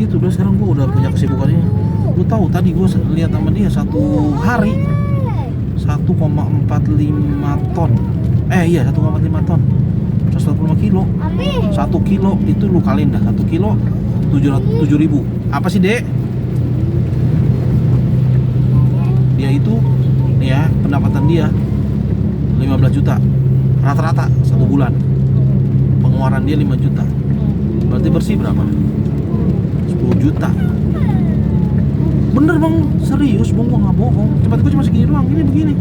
Itu udah sekarang gue udah punya kesibukannya. Lu tahu tadi gue lihat sama dia satu hari 1,45 ton. Iya 1,45 ton. 145 kilo. 1 kilo itu lu kaliin dah 1 kilo 7.000. Apa sih, Dek? Dia itu nih ya, pendapatan dia 15 juta rata-rata satu bulan. Pengeluaran dia 5 juta. Berarti bersih berapa? 10 juta. Bener bang, serius bang, gua nggak bohong. Cepat gua cuma segini doang, ini begini.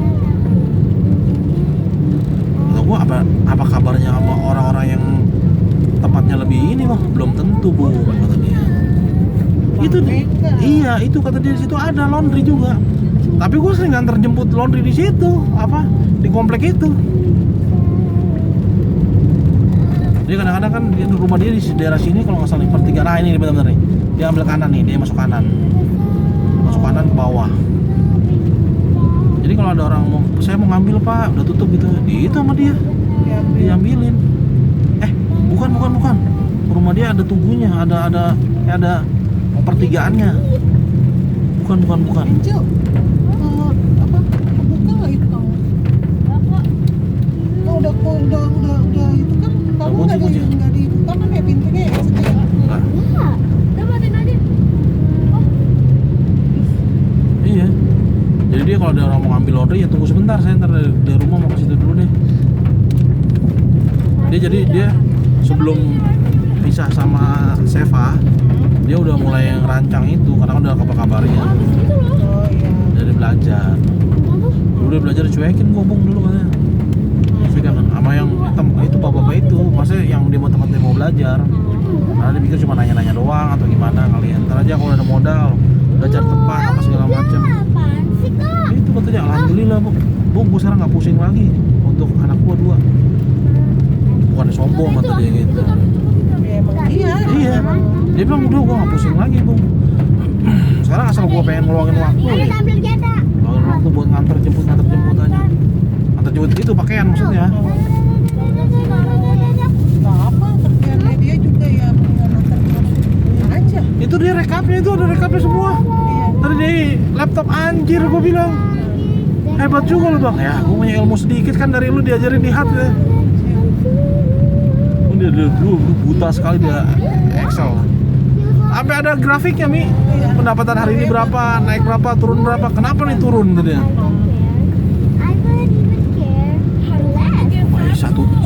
Kata gua apa kabarnya sama orang-orang yang tempatnya lebih ini bang? Belum tentu bu, kata dia. Itu iya, itu kata dia di situ ada laundry juga. Tapi gua sering nganter jemput laundry di situ, apa di komplek itu. Dia kadang-kadang kan di rumah dia di daerah sini kalau nggak salah pertigaan. Nah ini benar-benar nih, dia ambil kanan nih, dia masuk kanan ke bawah. Jadi kalau ada orang saya mau ngambil pak, udah tutup gitu, itu sama dia diambilin. Bukan. Rumah dia ada tubuhnya, ada pertigaannya. Bukan. Enjo, apa? Buka nggak itu kamu? Udah itu kan kamu nggak dibuka kan ya pintunya ya setia. Enggak. Udah matiin aja. Iya. Jadi dia kalau ada orang mau ngambil laundry ya tunggu sebentar, saya ntar dari rumah mau ke situ dulu deh. Dia sebelum pisah sama Seva, dia udah mulai ngerancang itu karena kan udah kabar-kabarnya. Oh iya. Dari belajar. Dulu dia belajar dicuekin gobong dulu katanya. Tapi kan sama yang itu bapak-bapak itu, maksudnya yang dia mau tempatnya mau belajar. Karena dia pikir cuma nanya-nanya doang atau gimana kalian. Ntar aja kalau ada modal, belajar tempat apa segala macam. Itu katanya alhamdulillah bu, gue sekarang nggak pusing lagi untuk anak gua 2. Bukan sombong kata dia gitu. Ya, emang iya. Dia bilang udah gua nggak pusing lagi bu. Sekarang asal gua pengen ngeluangin waktu ya. Ngeluangin waktu buat nganter jemput aja. Nganter jemput itu pakaian maksudnya. Nggak apa, kerjaannya dia juga ya mendingan aja. Itu dia rekapnya, itu ada rekapnya semua. Iya. Tadi di laptop anjir gua bilang. Hebat juga lu bang. Ya gua punya ilmu sedikit kan dari lu diajarin di HAT ya. Dia dulu buta sekali dia Excel. Sampai ada grafiknya Mi. Pendapatan hari ini berapa, naik berapa, turun berapa. Kenapa nih turun tadi ya?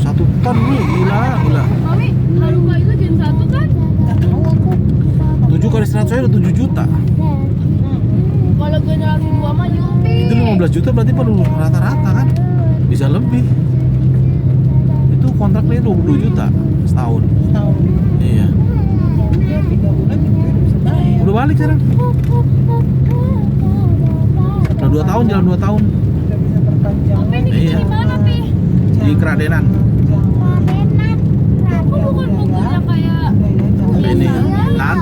Satu ton nih, gila. Mami, halupa itu gen 1 kan? Nggak tahu aku. 7 kali 100 aja udah 7 juta. Kalau generasi 2 mah Yupi. Itu 15 juta berarti baru rata-rata kan? Bisa lebih. Itu kontraknya 22 juta setahun. Setahun. Iya. Ya 3 bulan juga udah bisa bayar. Udah balik sekarang. Udah 2 tahun, jalan 2 tahun. Udah bisa perpanjang. Tapi ini Iya. di mana, Pi? Di Keradenan. Aku bukan Bogornya kayak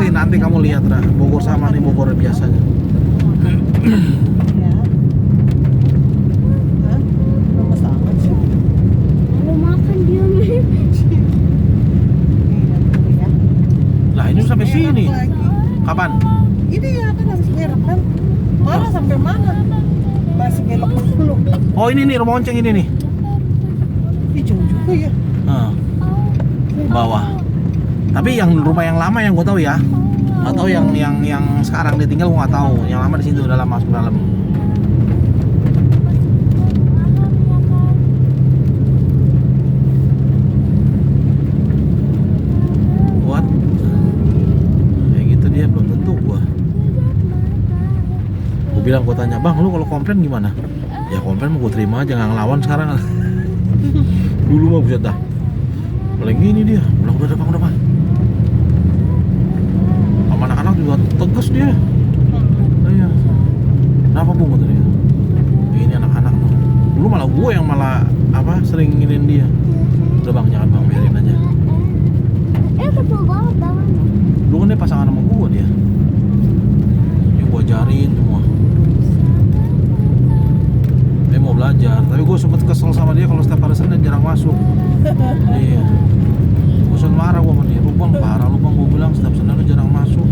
Ini nanti kamu lihat lah Bogor sama nih Bogor biasanya. Ya. Hah? Lemes banget sih. Mau makan dia nih. Iya, tuh ya. Lah ini sampai sini. Lagi. Kapan? Ini ya kan habis ngerem kan. Mana sampai mana? Masih belok dulu. Oh ini nih rumah onceng ini nih. Ih jauh juga ya. Nah, bawah. Tapi yang rumah yang lama yang gue tahu ya. Nggak tahu yang sekarang dia tinggal gue nggak tahu. Yang lama di situ udah lama masuk dalam. Buat kayak gitu dia belum tentu gua. Gue bilang, gue tanya, bang lu kalau komplain gimana? Ya komplain mau gue terima aja, nggak ngelawan sekarang. Dulu mah buset dah. Paling gini dia, bilang udah depan. Sama anak-anak juga tegas dia. Iya. Kenapa bu kata dia? Ini anak-anak tuh. Dulu malah gue yang sering nginin dia. Udah bang, jangan bang, biarin aja. Betul banget tangannya. Dulu kan dia pasangan sama gue dia. Yang gue ajarin semua. Dia mau belajar, tapi gue sempet kesel sama dia kalau setiap hari Senin jarang masuk. Iya. Gue sempet marah gue sama dia, lu bang parah lu bang, gue bilang setiap Senin lu jarang masuk.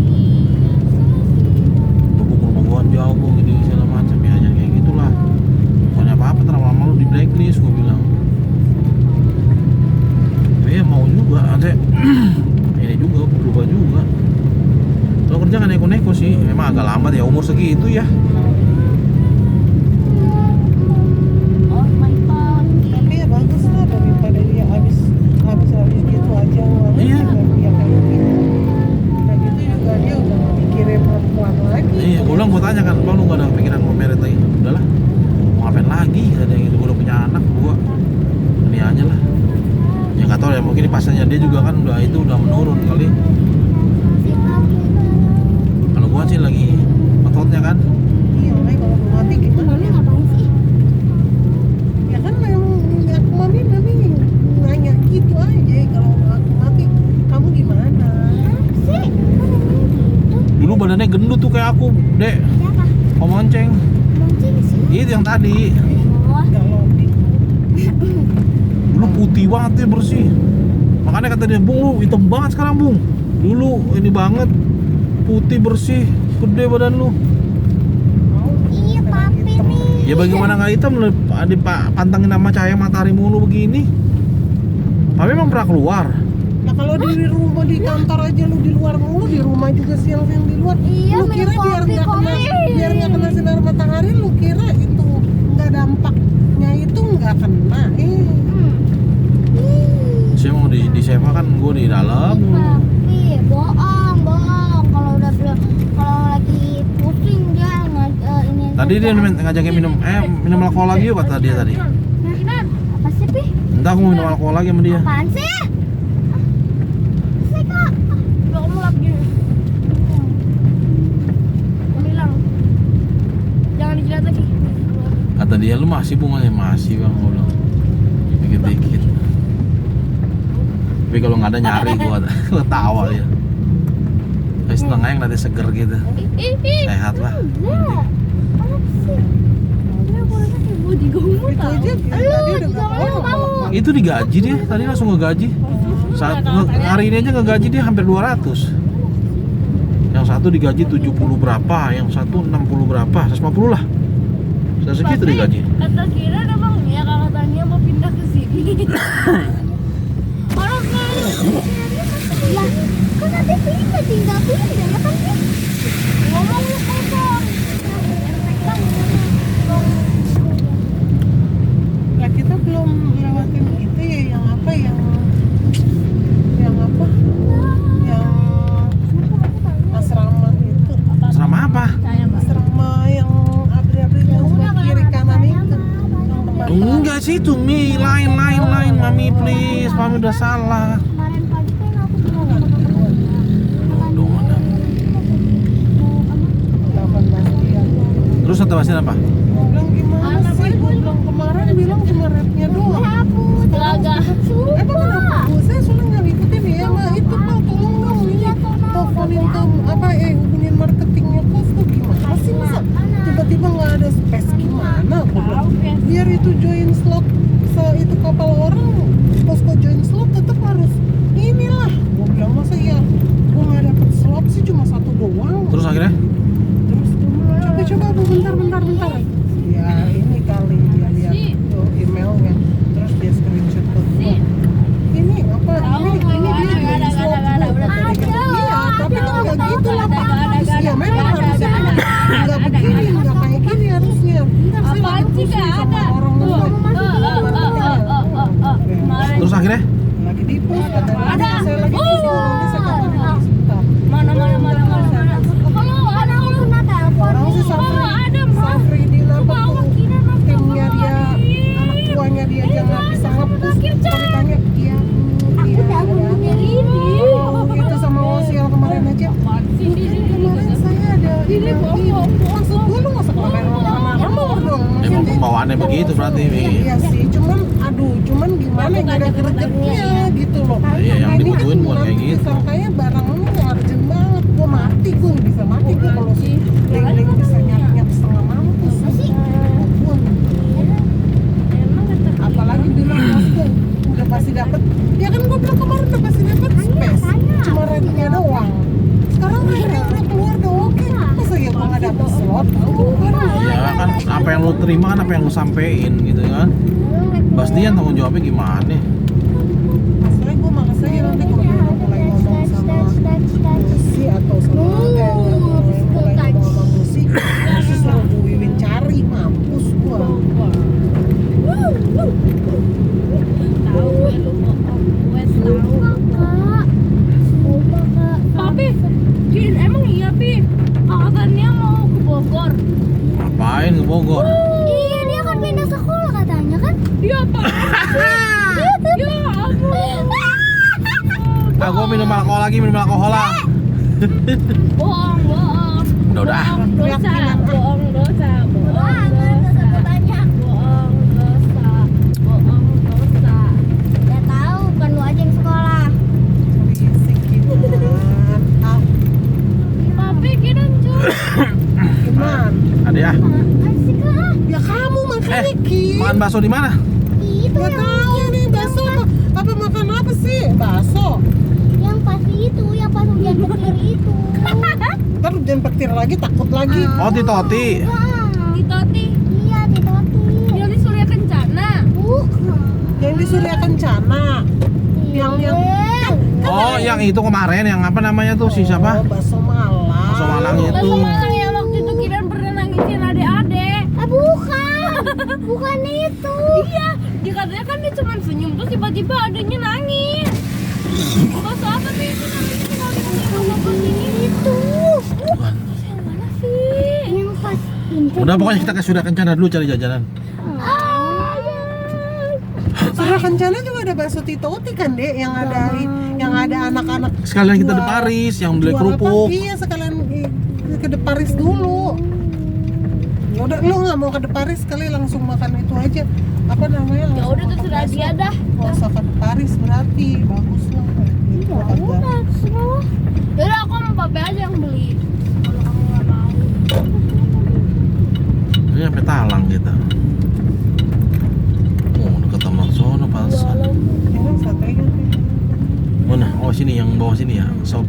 jangan neko-neko sih, memang agak lambat ya umur segitu ya. Oh my god. Tapi ya bagus lah daripada dia habis gitu aja uang. Iya. Dia kayak gitu. Nah gitu juga dia udah gak mikirin perempuan lagi. Iya, gue bilang gue tanya kan, bang lu gak ada pikiran mau merit lagi? Udahlah, mau ngapain lagi? Ada yang gitu, gue udah punya anak, gue ini aja lah. Ya nggak tahu ya, mungkin pasnya dia juga kan udah menurun kali. Kalau gue sih lagi ototnya kan. Iya, makanya kalau mau mati gimana? Mami ngapain sih? Ya kan memang aku mami nanya gitu aja. Kalau aku mati, kamu gimana? Sih. Dulu badannya gendut tuh kayak aku, Dek. Siapa? Om Monceng. Moncing sih. Itu yang tadi. Oh. Gak lobby. Dulu putih banget ya, bersih. Makanya kata dia, Bung lu hitam banget sekarang, Bung. Dulu ini banget, putih bersih, gede badan lu. Iya papi nih. Ya bagaimana nggak hitam, dipantangin sama cahaya matahari mulu begini. Tapi emang pernah keluar. Nah kalau di rumah di kantor aja lu di luar mulu, di rumah juga siang-siang di luar. Iya, Lu kira minum biar kopi, nggak kena kopi. sinar matahari, lu kira itu nggak dampaknya itu nggak kena. Saya mau di SMA kan gue di dalam. Papi, bohong. Kalau udah kalau lagi pusing dia ini. Tadi dia ngajakin minum alkohol lagi yuk kata dia tadi. Apa sih, Pi? Entah aku mau minum alkohol lagi sama dia. Apaan sih? Sih, Kak. Udah kamu lagi. Aku bilang. Jangan dijilat lagi. Kata dia lu masih bunganya masih bang, gue bilang dikit-dikit. Tapi kalau nggak ada nyari gue tawa dia. Kayak setengah yang nanti seger gitu. Sehat lah. Enggak. Apa sih? Dia bolanya kayak body gomu Itu tau. aja tadi udah nggak mau. Itu digaji dia, tadi langsung ngegaji. Hari ini aja ngegaji dia hampir 200. Yang satu digaji 70 berapa, yang satu 60 berapa, 150 lah. Sudah segitu digaji. Kata Kira emang ya kakak Tania mau pindah ke sini. Orang kan lah kan nanti pindah tinggal pindah ya kan sih. Ngomong lu kosong. Nah kita belum lewatin itu ya yang apa yang asrama itu. Asrama apa? Asrama yang abri-abri itu sebelah kiri kanan itu. Yang tempat Enggak sih itu Mi, lain. Mami please, Mami udah salah. Kemarin pagi kan aku bilang Dong, ada. 18 dia. Terus kata Bastian apa? Gua bilang gimana sih? Gua bilang kemarin bilang cuma rapnya doang. hapus telaga. Emang kenapa? Saya soalnya nggak ngikutin ya, mah itu Pak, tolong dong ini teleponin ke hubungin marketingnya Posko gimana sih, masa tiba-tiba nggak ada space gimana? Aku bilang biar itu join slot itu kapal orang, Posko join slot tetap harus inilah. Gue bilang masa ya gue nggak dapet slot sih cuma satu doang. Terus akhirnya? Terus coba Bu, bentar. Ya ini kali dia lihat tuh emailnya, terus dia screenshot tuh. Ini apa? Ini dia join slot Bu. Iya, tapi kan nggak gitu lah Pak. Ya memang harusnya nggak begini, nggak kayak gini harusnya. Bentar saya lagi pusing sama orang Terus akhirnya? lagi di pos katanya saya lagi pusing nanti saya kabarin lagi sebentar. Mana. Kalau ada aku nak telepon. Orang sih Safri di apa tuh timnya dia, anak tuanya dia aja nggak bisa ngepus. Kalau ditanya dia itu sama Osiel kemarin aja. Kemarin saya ada ini. Maksud gue lu nggak usah kamar dong. Emang pembawaannya begitu berarti Mi. Iya sih, cuman gimana nggak ada gregetnya gitu loh. Iya, yang Ini dibutuhin bukan kayak gitu. Disangkanya barang lu urgent banget, gue mati bisa mati gue kalau si link bisa nyap setengah mampus. Ampun. Apalagi bilang Posko udah pasti dapet. Ya kan gue bilang kemarin udah pasti dapet space, cuma rate-nya doang. Sekarang rate-nya udah keluar udah oke. Masa ya gue nggak dapet slot? Ya kan apa yang lu terima kan apa yang lu sampein gitu kan. Bastian tanggung jawabnya gimana? Masalahnya gue makasih nanti kalau udah mulai ngomong sama si atau sama main ke Bogor. Iya, dia kan pindah sekolah katanya kan? Iya, Pak. Ya ampun. Ah, gua minum alkohol lagi, minum alkohol lah. Bohong. Udah. Dosa, bohong dosa. Banyak. Bohong dosa. Ya tahu, bukan lu aja yang sekolah. Berisik gimana? Papi kita cuy. Gimana? Ada ya. Asik lah. Ya kamu makannya Ki. Makan bakso di mana? Itu Gak tahu nih bakso apa makan apa sih? Bakso. yang pas itu, yang pas hujan petir itu. Ntar hujan petir lagi takut lagi. Oh, Titoti. Titoti. Iya, Titoti. Yang di Surya Kencana. Bukan. Yang di Surya Kencana. Yang Oh, yang itu kemarin yang apa namanya tuh si siapa? Oh, bakso Malang. Bakso Malang itu. Bakso Malang yang waktu itu Kiran pernah nangisin adik-adik. Bukan. Bukan itu. Iya, dia katanya kan dia cuma senyum terus tiba-tiba adanya nangis. Bakso apa sih itu namanya? Itu. Bukan. Yang mana sih? Yang pas Udah pokoknya kita ke Surya Kencana dulu cari jajanan. Surya Kencana juga ada bakso Titoti kan, Dek, yang ada anak-anak. Sekalian kita jual- di Paris yang beli jual kerupuk. apa? Iya, sekalian ke De Paris dulu. Ya udah, lu nggak mau ke De Paris sekali langsung makan itu aja. Apa namanya? Ya udah terserah dia dah. Nggak usah ke De Paris berarti bagus lah. Gitu, Ya harga. udah, terserah. Yaudah aku sama papi aja yang beli. Kalau kamu nggak mau. Ini sampai Talang kita. Oh, dekat Taman sono pantesan. Ini sate kan. Mana? Oh, sini yang bawah sini ya. Sop.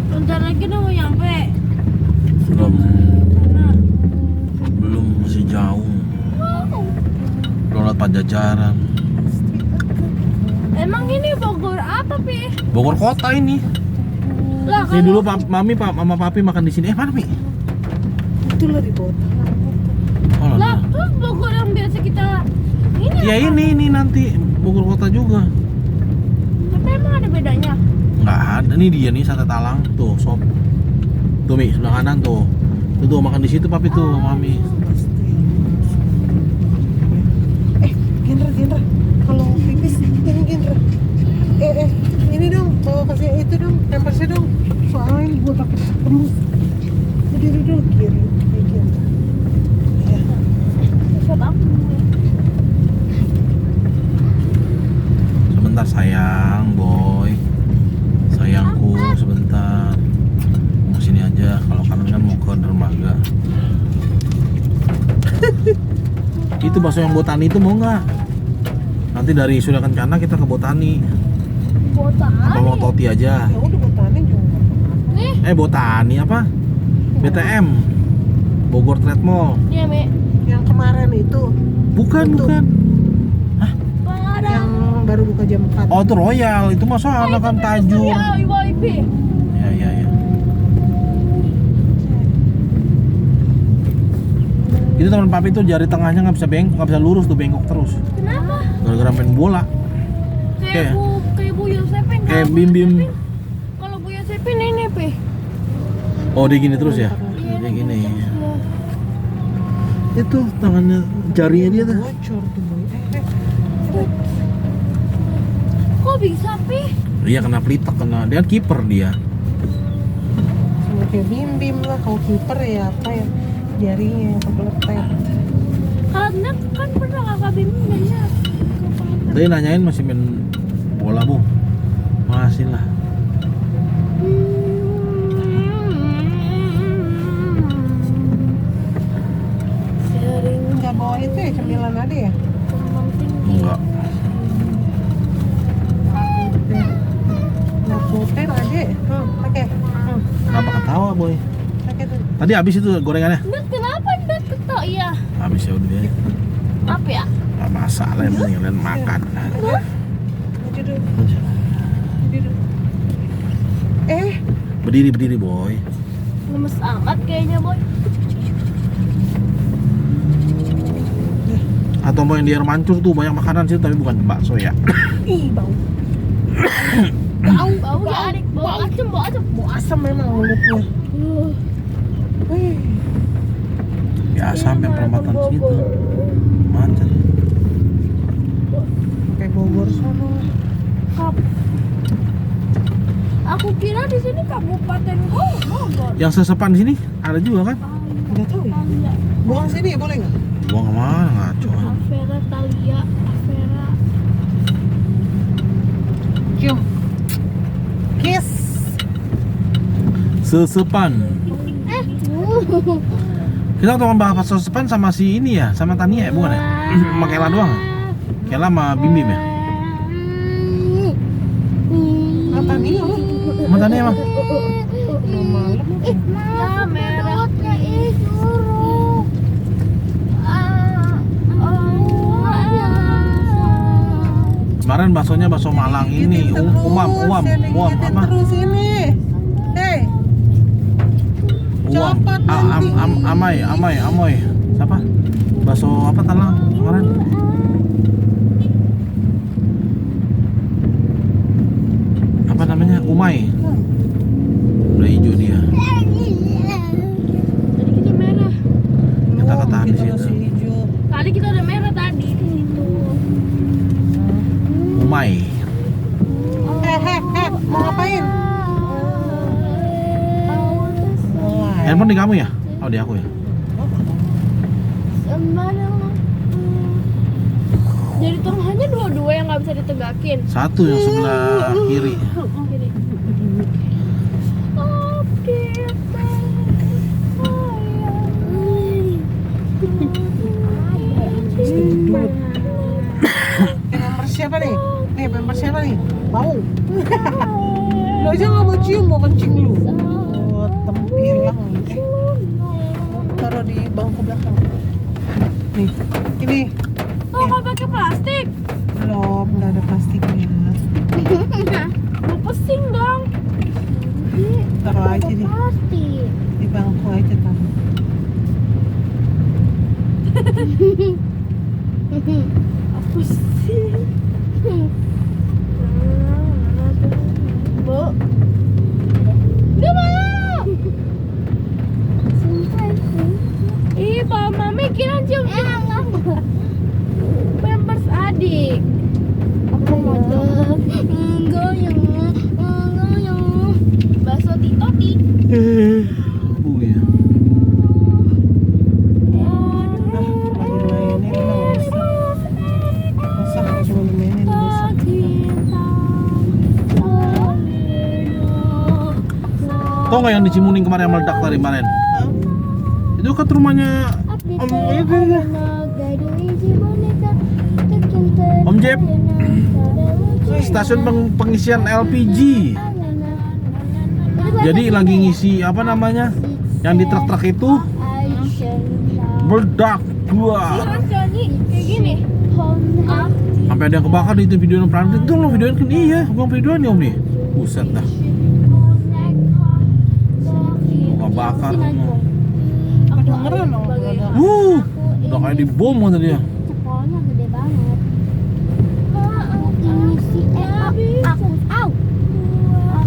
Bentar lagi udah mau nyampe. Belum, Nah. belum masih jauh. Wow. Belum lewat Pajajaran. Emang ini Bogor apa, Pi? Bogor kota ini. Lah, Ini dulu mami sama papi makan di sini. Mana Mi? Itulah di bawah tangan. Oh, lah, lah. terus Bogor yang biasa kita ini Ya apa? ini nanti Bogor kota juga. Tapi emang ada bedanya? Nggak ada. Ini dia nih sate Talang tuh sop. Tuh Mi, sebelah kanan tuh. Tuh makan di situ papi tuh, mami. Gendra, kalau pipis ini Gendra. Ini dong, bawa kasih itu dong, tempersnya dong. Soalnya gue takut tembus. Berdiri dulu kiri, Gendra. Ya. Siapa aku? Sebentar sayang, boy. Sayangku, sebentar. Mau sini aja. Kalau kangen kan mau ke dermaga. Itu bakso yang Botani itu mau nggak? Nanti dari Surya Kencana kita ke Botani. Botani. Apa mau Toti aja? Ya udah gue tanya juga. Nih, Botani apa? BTM. Bogor Trade Mall. dia Mi. Yang kemarin itu, Bukan, Itu. bukan. Ada. yang baru buka jam 4. Oh, itu Royal. Itu mah soalnya kan Tajur. Ya, IYP. Ya. Itu teman papi tuh jari tengahnya nggak bisa bengkok, nggak bisa lurus tuh, bengkok terus. Kenapa? Gara-gara main bola. Kayak Bu Yosepin. Kayak Kalau Bu Bim-Bim. Yosepin- Kalau Bu Yosepin ini, Pi. Oh, dia gini terus ya? Dia gini. Itu tangannya, jarinya dia tuh. Bocor tuh boy. Kok bisa, Pi? Iya kena pelitak, kena. Dia kan kiper dia. Sama kayak bim lah, kalau kiper ya apa ya, jarinya yang kebeletet. Karena kan pernah kakak Bim mainnya. Tadi nanyain masih main bola, Bu. Masih lah. Sering Nggak bawa itu ya, cemilan ada ya? tumbang tinggi. Enggak. Nggak putih ada. Pakai. Kenapa ketawa, Boy? Pakai tuh. Tadi habis itu gorengannya? Ndet, kenapa Ndet ketok ya? Habis ya udah deh. Apa ya? Gak masalah, yang penting kalian makan. Maju dulu. Maju dulu. Berdiri, Boy. Lemes amat kayaknya, Boy. Atau mau yang di air mancur tuh banyak makanan sih, tapi bukan bakso ya. Ih, bau. Bau ya, adik. Bau asem. Bau asam memang mulutnya. Wih. Biasa sampai perempatan situ macet. Kayak Bogor sana. Aku kira di sini Kabupaten Bogor. Yang sesepan sini ada juga kan? Nggak tahu ya. Buang sini boleh nggak? Buang kemana ngaco? Avera Thalia, Avera. Cium. Kiss. Sesepan. Kita tuh bahas sesepan sama si ini ya, sama Tania ya, bukan ya? Sama Kela doang. Kela sama Bim Bim ya? Apa nih? Sama Tania emang? Ya merahnya Kemarin baksonya bakso Malang ini, umam apa? Terus ini. Hei. Uam, Cepat nanti. Amoy. Siapa? Bakso apa Talang kemarin? Apa namanya? Umay. Udah hijau dia. Tadi kita merah. Kita ketahan di situ. Si hijau. Tadi kita udah merah tadi di situ. Umay. Mau ngapain? Handphone di kamu ya? Oh di aku ya. Jadi tengahnya dua-dua yang nggak bisa ditegakin. Satu yang sebelah kiri. Kiri. Member siapa nih? Nih member siapa nih? Mau? Lo aja nggak mau cium, mau kencing lu. Oh, tempilang. Taruh di bangku belakang. Nih, ini. Oh, nggak pakai plastik. Belum, nggak ada plastiknya. Mau pesing dong. Taruh aja nih. Plastik. Di bangku aja taruh. Apa sih? Bu. Gak mau. Ih, Pak Mami kira cium-cium. Pampers adik. Aku mau cium. Enggak ya. Bakso Titoti. Ya. Lagi mainin lah, masa cuma dimainin bisa. Tau nggak yang di Cimuning kemarin yang meledak tadi kemarin? Itu kan rumahnya Om Jeb. Stasiun pengisian LPG. Jadi lagi ngisi apa namanya? Yang di truk-truk itu meledak dua. Nyanyi kayak gini. Sampai ada yang kebakar di itu video yang pernah itu lo videoin kan iya, gua videoin ya Om nih. Buset dah. Bakar semua. Kedengeran dong. Udah kayak di bom kata dia. Sekolahnya gede banget. Ini si aku au.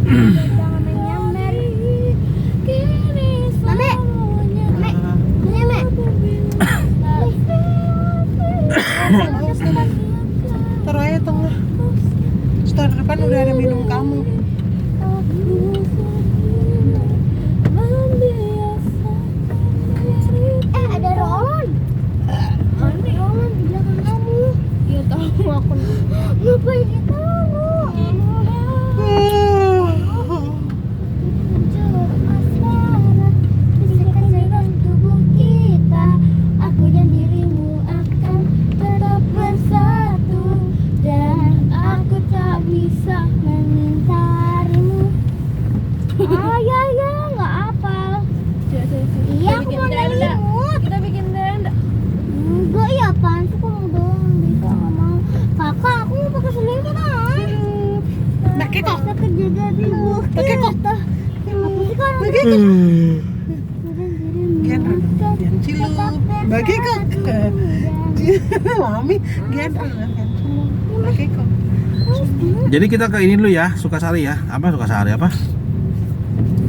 Jangan nyamber. Taruh aja tengah. Setor depan udah ada minum kamu. Ada Roland. Ada Roland di belakang kamu. Iya tahu aku. Ngapain dia tahu? Tubuh kita, aku dan dirimu akan tetap bersatu dan aku tak bisa mengingkarimu. Ya, nggak apa. Iya, aku mau nyelimut. Kita bikin tenda. Enggak ya, apaan sih kamu doang? Bisa nggak mau. Kakak, aku mau pakai selimut ah. Pakai kok. Kita kejaga tubuh Pakai kok. kita. Apa sih kan? Pakai kok. Gian cilu. Bagi kok. Mami, gian pakai kok. Jadi kita ke ini dulu ya, Sukasari ya. Apa Sukasari apa?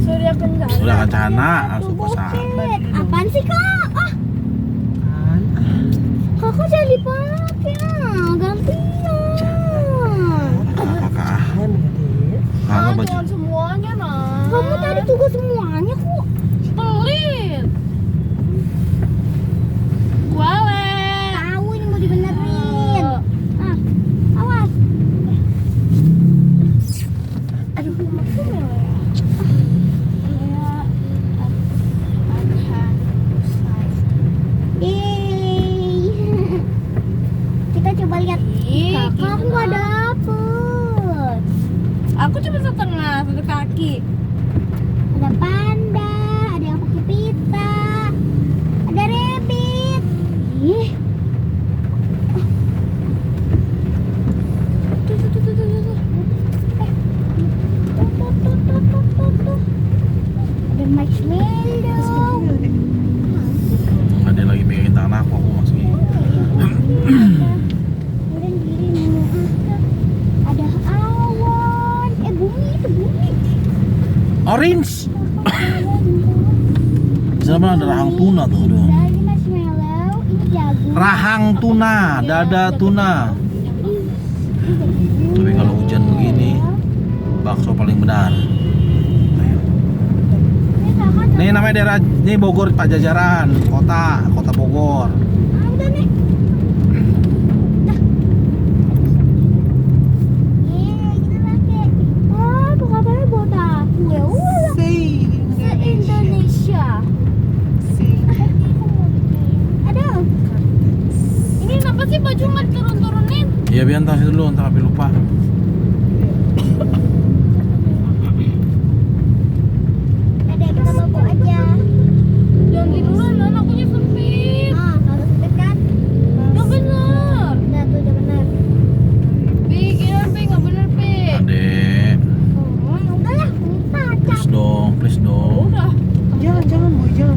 Surya Kencana. Surya Kencana, Sukasari. Apaan sih kak? Kakak jadi dipakai, gantian. Apakah? Kan ya, Kalau baju Jangan semuanya nah. Kamu tadi juga semuanya kok. pelit. Walet. Tahu ini mau dibenerin. Ah, awas. Aduh, aku Yeay. Kita coba lihat. Kakak aku nggak dapet. Aku cuma setengah, satu kaki. Ada panda, ada yang pakai pita, ada rabbit. Ih, Tuh, tuh, tuh, tuh, tuh, tuh. tuh. Ada marshmallow. ada yang lagi pegangin tangan aku masih. Kemudian diri ada awan. Bumi itu bumi. Orange. Di sana ada rahang tuna tuh. Aduh. Dari marshmallow, ini jagung. Rahang tuna, dada tuna. Tapi kalau hujan begini, bakso paling benar. Ini namanya daerah, ini Bogor Pajajaran, kota Bogor. Udah nih. Kita pakai. Tuh katanya buat aku ya. Say Se-Indonesia. Say Ada. Ini kenapa sih baju nggak turun-turunin? Iya biar tas dulu, ntar tapi lupa. Ada kita bawa aja. Jangan tiduran, dan akunya sempit. Harus sempit kan? Nggak bener. Udah tuh udah benar. Pi, kira Pi, nggak bener Pi. Adek, Udah lah, minta please dong, please dong. Udah. jangan boy ya.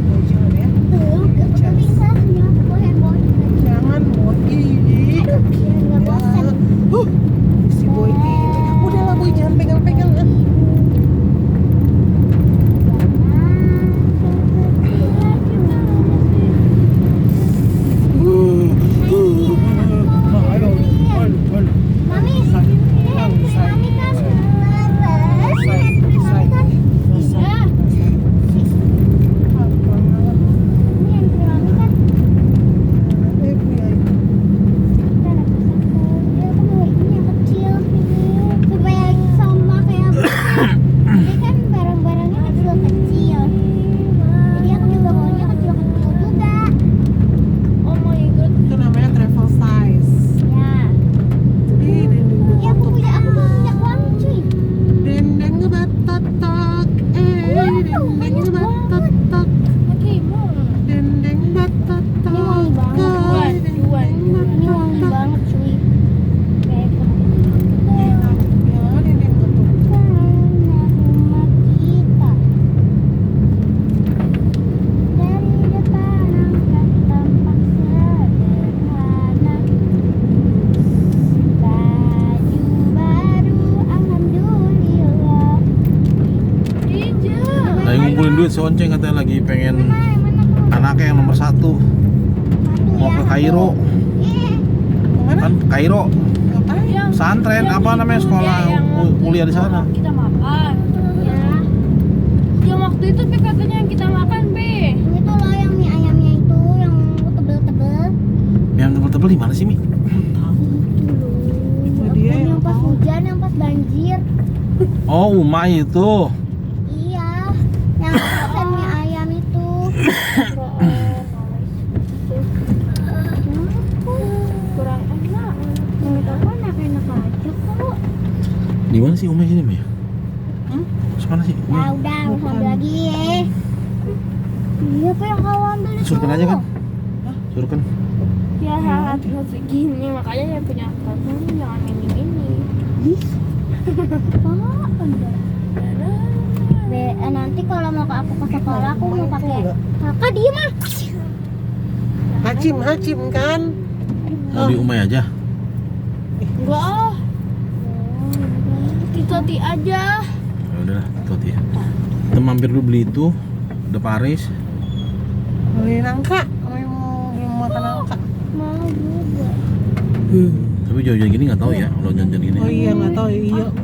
Tuh, gak bisa nyatu handphone. Jangan boy. Ih. Aduh, biar nggak bosan. Si boy ini. Udahlah boy, jangan pegang-pegang kan. Mami, ini handphone mami kan. Handphone mami kan. Ya. Ini handphone mami kan. Ya, aku mau ini yang kecil supaya sama kayak ini kan barang-barangnya kecil-kecil. Jadi aku juga maunya kecil-kecil juga. Oh my god. Itu namanya travel size. Ya. Ya aku punya uang cuy. Dendeng batatak, dendeng batatak, Hakimu. dendeng batatak. Ini wangi banget. Juan. Ini wangi banget cuy. Kayak Ya, dendeng batatak. rumah kita. Dari depan angkat tampak sederhana. Baju baru, alhamdulillah. Ija. Lagi ngumpulin duit si Onceng katanya lagi pengen anaknya yang nomor 1 mau ke Kairo. Kemana? Kan Kairo, Ngapain? Yang pesantren yang apa namanya itu, sekolah yang waktu kuliah di itu sana. Kita makan. Ya, Yang waktu itu Pi katanya yang kita makan Pi. ini tuh loh yang mie ayamnya itu yang tebel-tebel. Yang tebel-tebel di mana sih Mi? Itu loh. Dia yang Yang pas tahu. hujan, yang pas banjir. Oh Umay itu. Iya, yang pesen mie ayam itu. Kurang enak. Menurut aku enak-enak aja kok. Di mana sih Umay sini Mi? Mana sih? Ya udah, nggak usah ambil lagi ya. Iya, apa yang kau ambil itu? Suruhkan aja kan? Suruhkan. Ya terus segini makanya yang punya kamu jangan ini. Nanti kalau mau aku ke sekolah aku mau pakai. Kakak diem ah. Hacim kan? Mau di Umay aja. Enggak ah. Kita ti aja. Ya udah, itu ya. Kita mampir dulu beli itu. Udah Paris. Beli nangka. Kami mau belum makan nangka. Mau juga. Tapi jauh-jauh gini nggak tahu ya kalau jalan-jalan gini. Oh iya nggak tahu.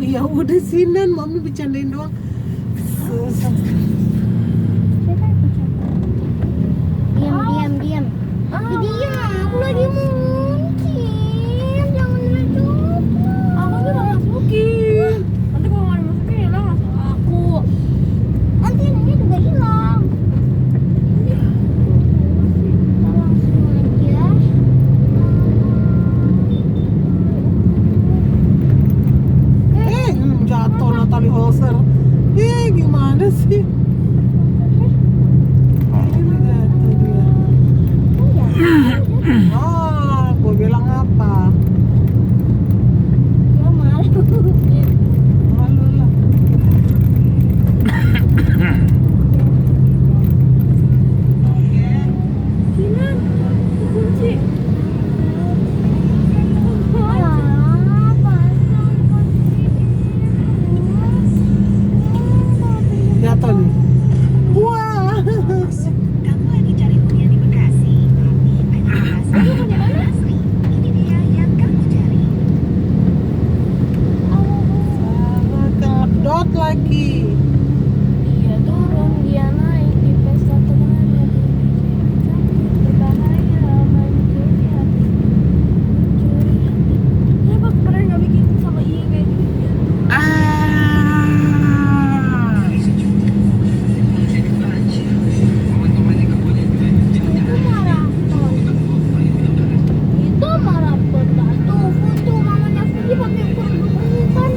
Iya udah sinan, mami bercandain doang. Diam. Diam, aku lagi muncul. Jangan ngecoba. Aku tuh udah masukin. Nanti kalau nggak dimasukin hilang langsung aku. Nanti ini juga hilang. Kita langsung aja. Jatuh Natalie Holzer. Gimana sih? Ini jatuh dia. Gue bilang apa? Ya malu. Malu lah. Sinan, kunci. Jatuh nih. Wah. Kamu lagi cari hunian di Bekasi? Tapi ada Bekasi asli. Ini dia yang kamu cari. Sama ngedot lagi. Dia turun, dia naik di pesta temannya. Berbahaya, main curi hati. Kenapa kemarin nggak bikin sama Iye kayak gitu? Itu maraton tuh foto mamanya Fuji pakai kerudung kan.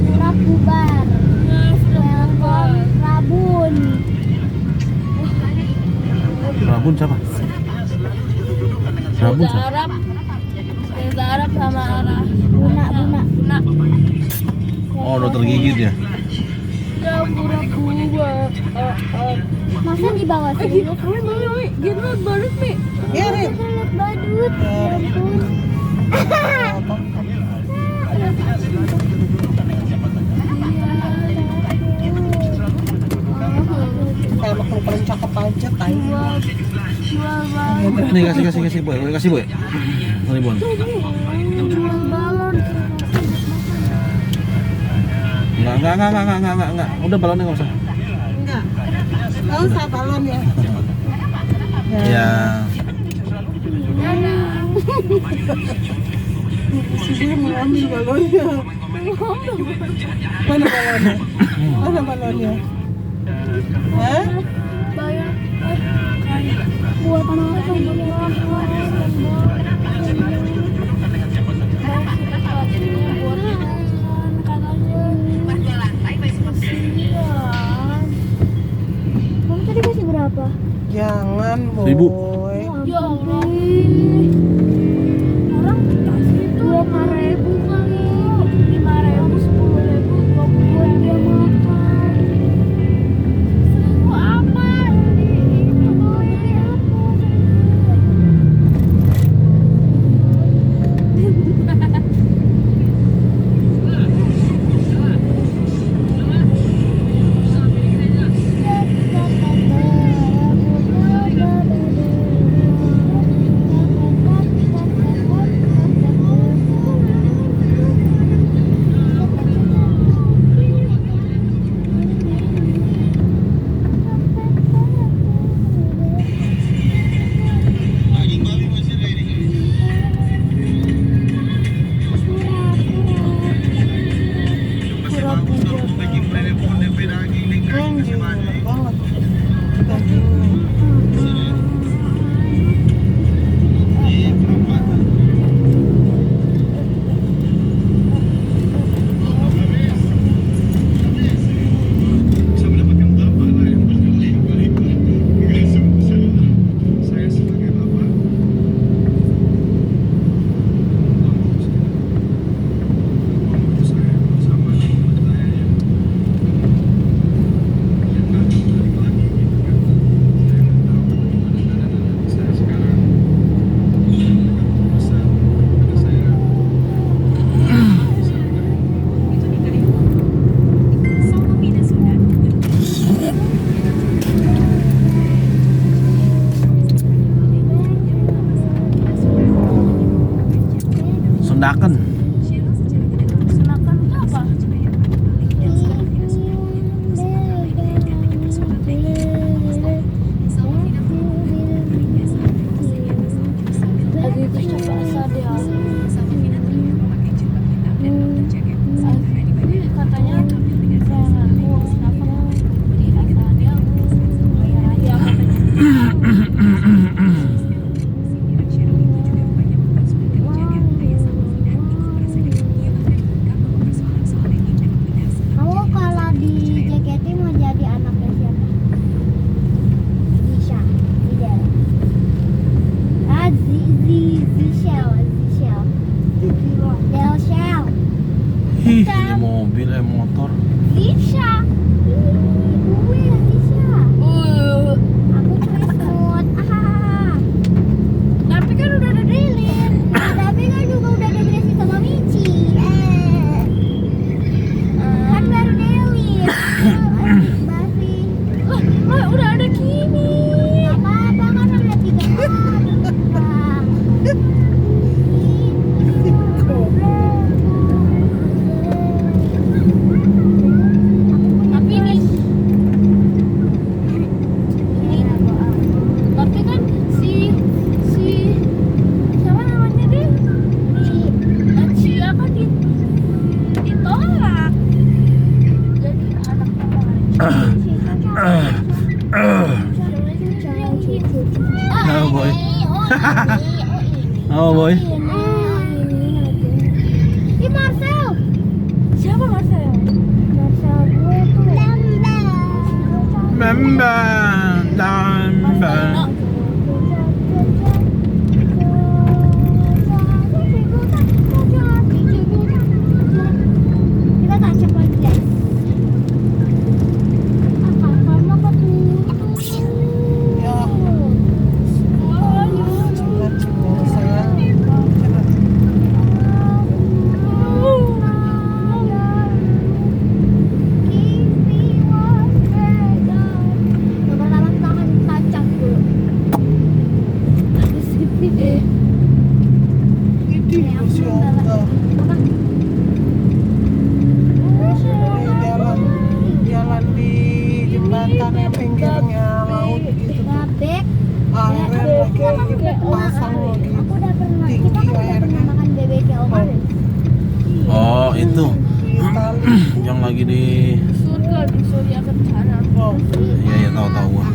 Murah bubar. Welcome Rabun. Rabun siapa? Rabun Bahasa siapa? Arab. Bahasa Arab sama arah. Buna. Buna. Oh, dokter gigit ya? Ya pura-pura. Masa di bawah Eh, sini? gitu banget nih. Ya, Rin. Lihat badut. Ya ampun. Kayak makhluk paling cakep aja, tai. Jual balon. Nih kasih boy, kasih boy. Ini bon. Jual balon. Enggak. Udah balonnya nggak usah. Enggak. Enggak usah balon ya. Ya. Si dia mau ambil balonnya. Mana balonnya? Mana balonnya? Hah? Bayar. Buat apa? Kamu tadi kasih berapa? Jangan, boy. 1.000. Ya Allah. Orang kasih itu 5.000 kali. 5.000, 10.000, 20.000 dia makan. 1.000 apa? Shadow itu juga banyak membuat menjaga daya saing dan ikut merasakan kegiatan dan lengkap bahwa persoalan soal ranking dan nominasi. Kamu kalau di JKT mau jadi anaknya siapa? Zisha, Zidel. Zishel. Del Shell. Ih, ini mobil motor. Zisha. Gue Zisha. Aku Trismut. Tapi kan udah ada Drilin. Tapi kan juga udah ada Gracie sama Michi. Kan baru Deli. Basi. Udah ada Kimi. Gak apa-apa kan ada 3 orang. Tapi nih, tapi kan si siapa namanya deh? Cia kan ditolak. Jadi anak Oh boy. Oh boy. Ini Marcel. Siapa Marcel? Marcel gue tuh. Bambang. Kita tancap lagi guys. Kakaknya ketutup. Ya, cuma sayang. Yang pertama kita akan kacang dulu. Ini si Ongga. Jalan di jembatan yang pinggirnya laut gitu. Babek. Airnya lagi pasang lagi. Aku udah pernah. Tinggi Kita kan udah airnya. pernah makan bebeknya Omar. Oh, itu Di Itali. yang lagi di Surga di Surya Kencana. Oh, iya tahu gua.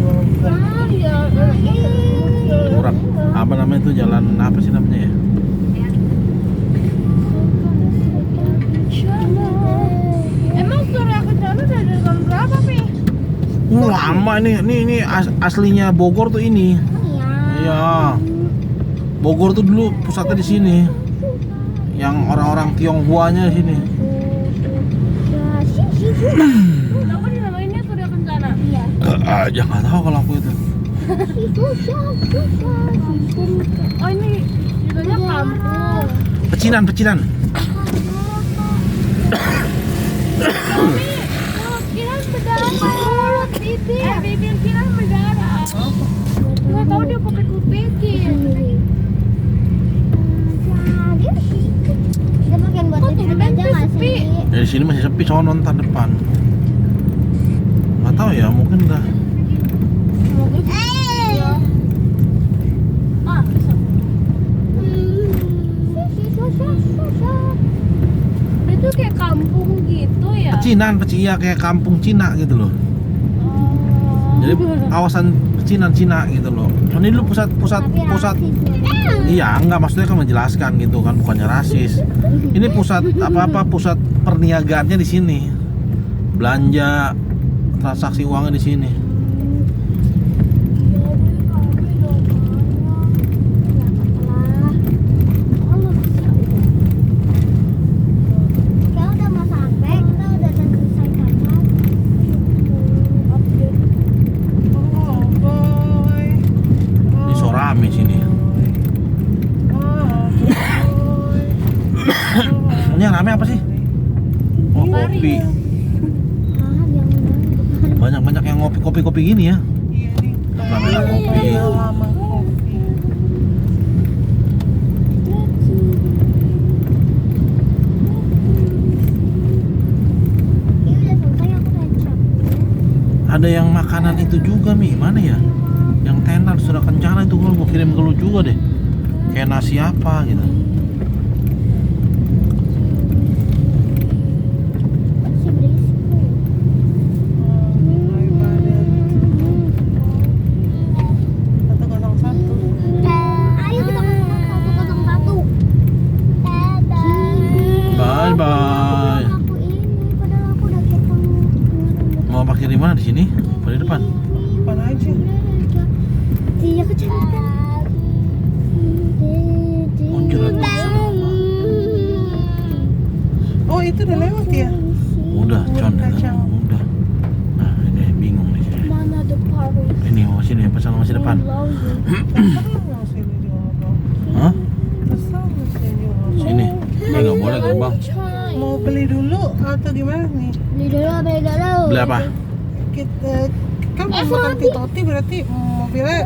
Ongga. Iya. Kurang apa namanya itu jalan apa sih namanya ya? Emang Surya Kencana dari tahun berapa, Pi? Lama ini aslinya Bogor tuh ini. Iya. Bogor tuh dulu pusatnya di sini. Yang orang-orang Tionghoanya di sini. Kenapa dinamainnya Surya Kencana? Iya. Aja nggak tahu kalau aku itu. Oh, ini judulnya kampung. Pecinan. Kiran berdarah mulut, bibir Kiran berdarah. Nggak tahu dia pakai kupekin. Kita makan buat Kok tidur tumben aja nggak sepi? sih? Dari sini masih sepi, sono ntar depan. Nggak tahu ya, mungkin udah. Iya. Ah, bisa. Itu kayak kampung gitu ya. Iya kayak kampung Cina gitu loh. Jadi kawasan pecinan Cina gitu loh. Ini dulu pusat. Iya, enggak, maksudnya kan menjelaskan gitu kan, bukannya rasis. Ini pusat pusat perniagaannya di sini. Belanja, transaksi uangnya di sini. Kita udah mau sampai, kita udah selesai kakak. Oh, boy. Ini so rame sini. Ini yang rame apa sih? Oh, kopi. Banyak yang kopi gini ya. Iya nih. Rame kopi. Lama kopi. Ini udah selesai, aku tancap. Ada yang makanan itu juga Mi, mana ya? Yang tenar sudah kencana itu kalau gua kirim ke lu juga deh. Kayak nasi apa gitu. Si berisik. Oh, my badan. Dari depan. Depan aja. Dia kecepatan. Anjir, itu Oh itu udah lewat ya? udah, Con. Kacang. Udah. Nah, ini bingung nih. Mana the power? Ini masih nih, pesan masih depan. Terserah mau sini juga. Hah? Terserah mau sini juga. Sini. Ini nggak boleh gerbang. Mau beli dulu atau gimana nih? Beli dulu. Beli apa? Kita kan mau makan Titoti berarti mobilnya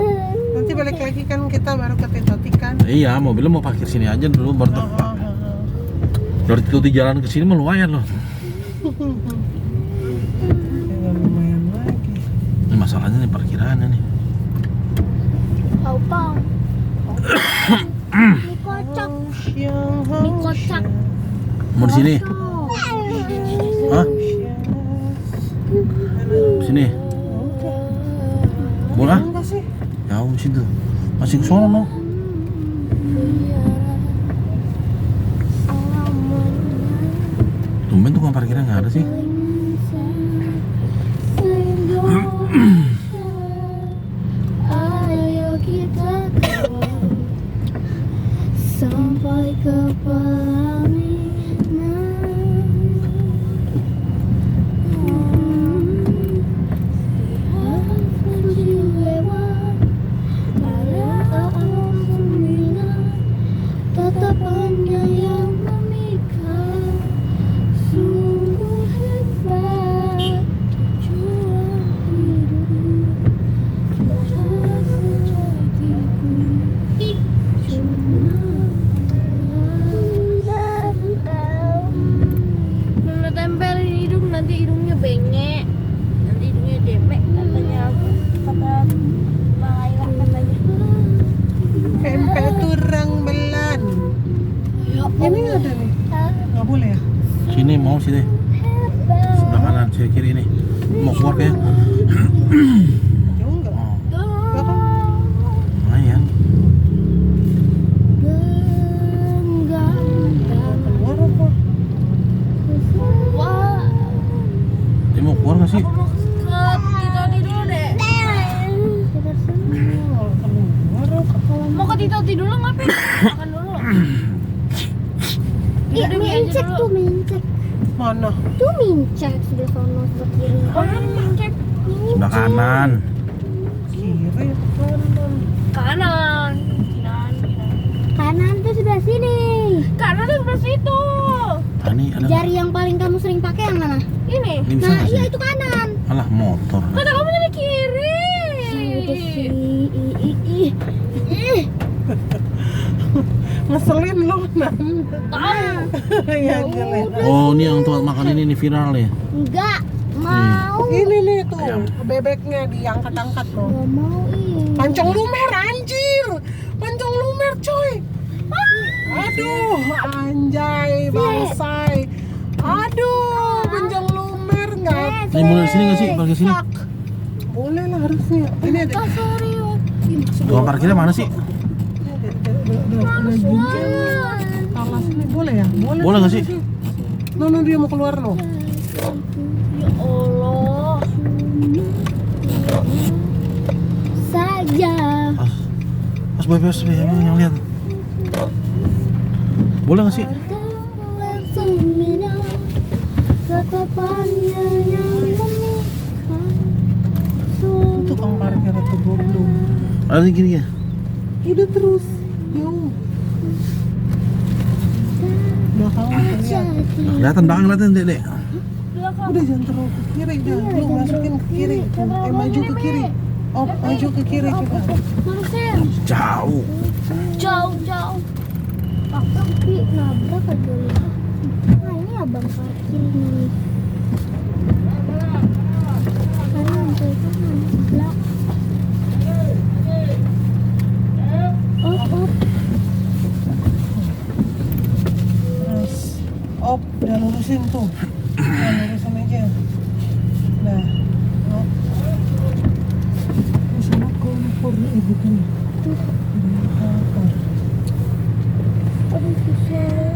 nanti balik lagi kan kita baru ke Titoti kan? Iya, mobilnya mau parkir sini aja dulu baru tuh. Dari Titoti jalan ke sini mah lumayan loh. Ya lumayan lagi. Ini masalahnya nih parkirannya nih. Pau. Mie kocok. Mie kocak. Mau di sini? Hah? Sini. Boleh? Enggak sih? Jauh situ. Masih ke sono. Tumben tuh kan parkirnya nggak ada sih. Ayo kita sampai ke tatapannya yang memikat, sungguh hebat tujuan hidup, Nona tempelin hidung nanti hidungnya bengek, nanti hidungnya demek katanya aku, kata Bang Ayla katanya. Pempek turang belan. Ini ada nih. Nggak boleh ya? Sini mau sini. Sebelah kanan, saya kiri ini. Mau keluar kayak. Jauh nggak? Oh, Nggak kan? lumayan. Keluar apa? Wah, Dia mau keluar nggak sih? aku mau ke Titoti dulu deh. Keluar apa? Mau ke Titoti dulu ngapain? Makan dulu. Iya, mincek tuh mincek. Mana? Tuh mincek sebelah sono sebelah kiri. Mincek. Sebelah kanan. Kiri kanan. Kanan. Kanan tuh sebelah sini. Kanan tuh sebelah situ. Tani ada. Jari yang paling kamu sering pakai yang mana? Ini. Ini bisa Nah, nggak iya sih? itu kanan. Alah motor. Kata kamu dari kiri. Udah sih. Ngeselin lu Nan. Tahu. Ya jelek. Oh, ini yang tempat makan ini nih viral ya. Enggak mau. Ini nih tuh Ayam. bebeknya diangkat-angkat loh. Enggak mau ini. Pancong lumer anjir. Pancong lumer coy. Aduh, anjay bangsai. Aduh, pancong lumer enggak. Ini boleh di sini nggak sih? Parkir sini. Boleh lah harusnya. Ini ada. Tukang parkirnya mana sih? Ada gunting. Alas ini boleh ya? Boleh nggak sih? Nono dia mau keluar loh. Ya Allah. Saja. Pas bebas yang lihat. Boleh nggak sih? Tukang parkir atau goblok. Ada gini ya. Udah terus. Jauh. Belakang terlihat. Kelihatan belakang kelihatan dek. Udah jangan terlalu ke kiri dah. Lu masukin ke kiri. Maju ke kiri. Oh, maju ke kiri coba. Manusia Jauh. jauh. Tapi nabrak aja lah. Nah ini abang parkir nih. Kanan ke kanan. Belak. Op. Terus, udah lurusin tuh. Nah, lurusin aja. Nah, op. Di sana kompor bukan.